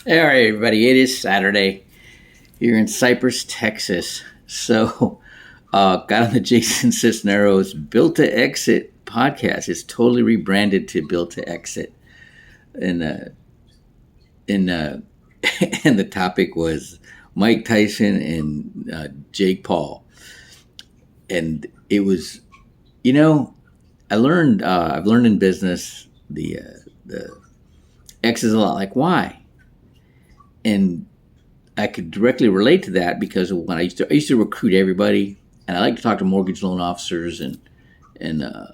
All right, everybody. It is Saturday here in Cypress, Texas. So, got on the Jason Sisneros Built to Exit podcast. It's totally rebranded to Built to Exit, and and and the topic was Mike Tyson and Jake Paul, and it was, you know, I've learned in business the X is a lot like Y, and I could directly relate to that because when I used to recruit everybody, and I like to talk to mortgage loan officers and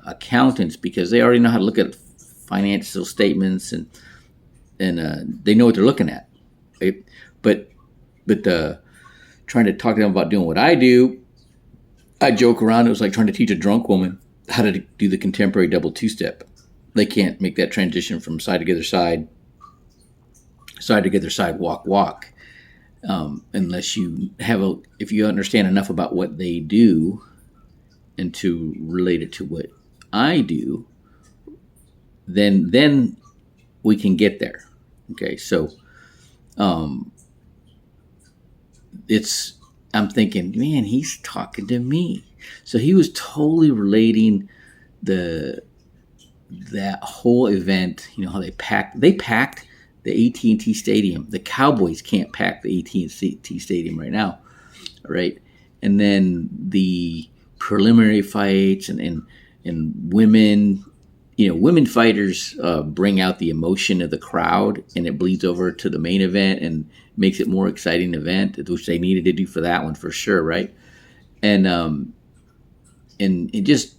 accountants because they already know how to look at financial statements and they know what they're looking at, right? But trying to talk to them about doing what I do, I joke around. It was like trying to teach a drunk woman how to do the contemporary double two step. They can't make that transition from side together side together side walk unless you if you understand enough about what they do and to relate it to what I do, then we can get there. Okay, so um, it's I'm thinking, man, he's talking to me. So he was totally relating the that whole event. You know how they packed the AT&T Stadium. The Cowboys can't pack the AT&T Stadium right now, right? And then the preliminary fights and women, women fighters bring out the emotion of the crowd, and it bleeds over to the main event and makes it more exciting event, which they needed to do for that one for sure, right? And and it just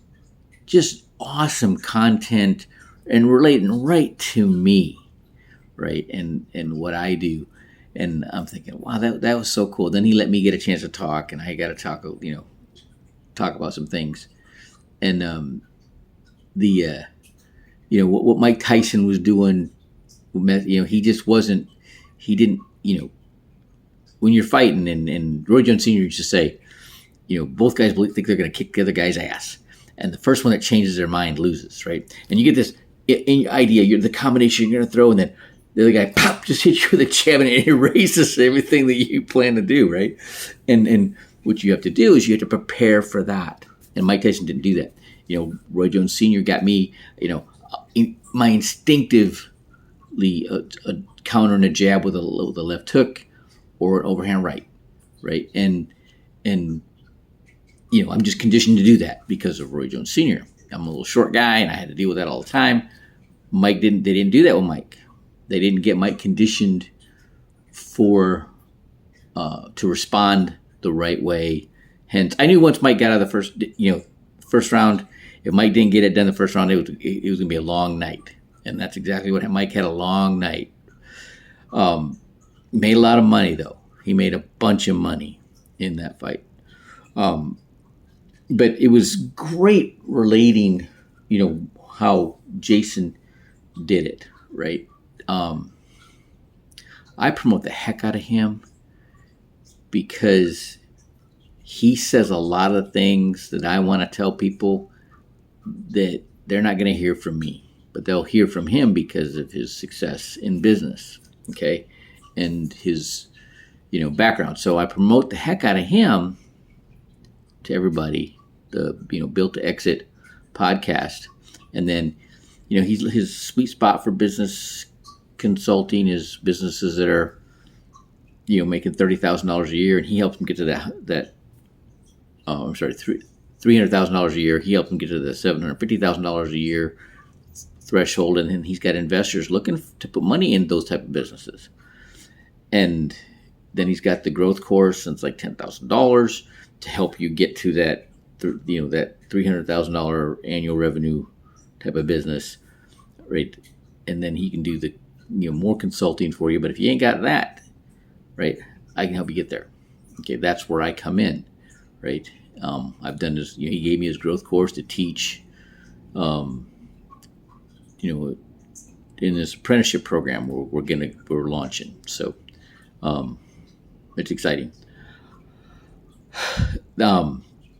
awesome content and relating right to me, right? And what I do. And I'm thinking, wow, that was so cool. Then he let me get a chance to talk, and I got to talk about some things. And the what Mike Tyson was doing, he just wasn't. He didn't. When you're fighting, and Roy Jones Sr. used to say, both guys think they're going to kick the other guy's ass, and the first one that changes their mind loses, right? And you get this idea, the combination you're going to throw, and then the other guy pop just hits you with a jab, and it erases everything that you plan to do, right? And what you have to do is you have to prepare for that. And Mike Tyson didn't do that. Roy Jones Sr. got me, my instinctively countering a jab with a left hook or an overhand right? And I'm just conditioned to do that because of Roy Jones Sr. I'm a little short guy, and I had to deal with that all the time. They didn't do that with Mike. They didn't get Mike conditioned for to respond the right way. Hence, I knew once Mike got out of the first round, if Mike didn't get it done the first round, it was going to be a long night, and that's exactly what Mike had. A long night. Made a lot of money though. He made a bunch of money in that fight. But it was great relating, how Jason did it, right? I promote the heck out of him because he says a lot of things that I want to tell people that they're not going to hear from me, but they'll hear from him because of his success in business, okay, and his, background. So I promote the heck out of him to everybody, the Built to Exit podcast. And then his sweet spot for business consulting is businesses that are making $30,000 a year, and he helps them get to that $300,000 a year. He helps them get to the $750,000 a year threshold, and then he's got investors looking to put money in those type of businesses. And then he's got the growth course, and it's like $10,000 to help you get to that that $300,000 annual revenue type of business, right? And then he can do the more consulting for you. But if you ain't got that, right, I can help you get there. Okay, that's where I come in, right? I've done this. He gave me his growth course to teach. In this apprenticeship program we're launching. So it's exciting.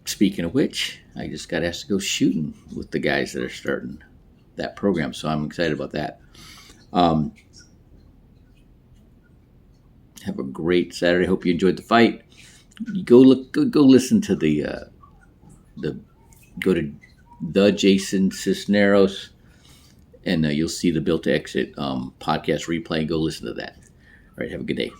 Speaking of which, I just got asked to go shooting with the guys that are starting that program, so I'm excited about that. Have a great Saturday. Hope you enjoyed the fight. Go listen to the go to the Jason Sisneros, and you'll see the Built to Exit podcast replay. Go listen to that. All right, have a good day.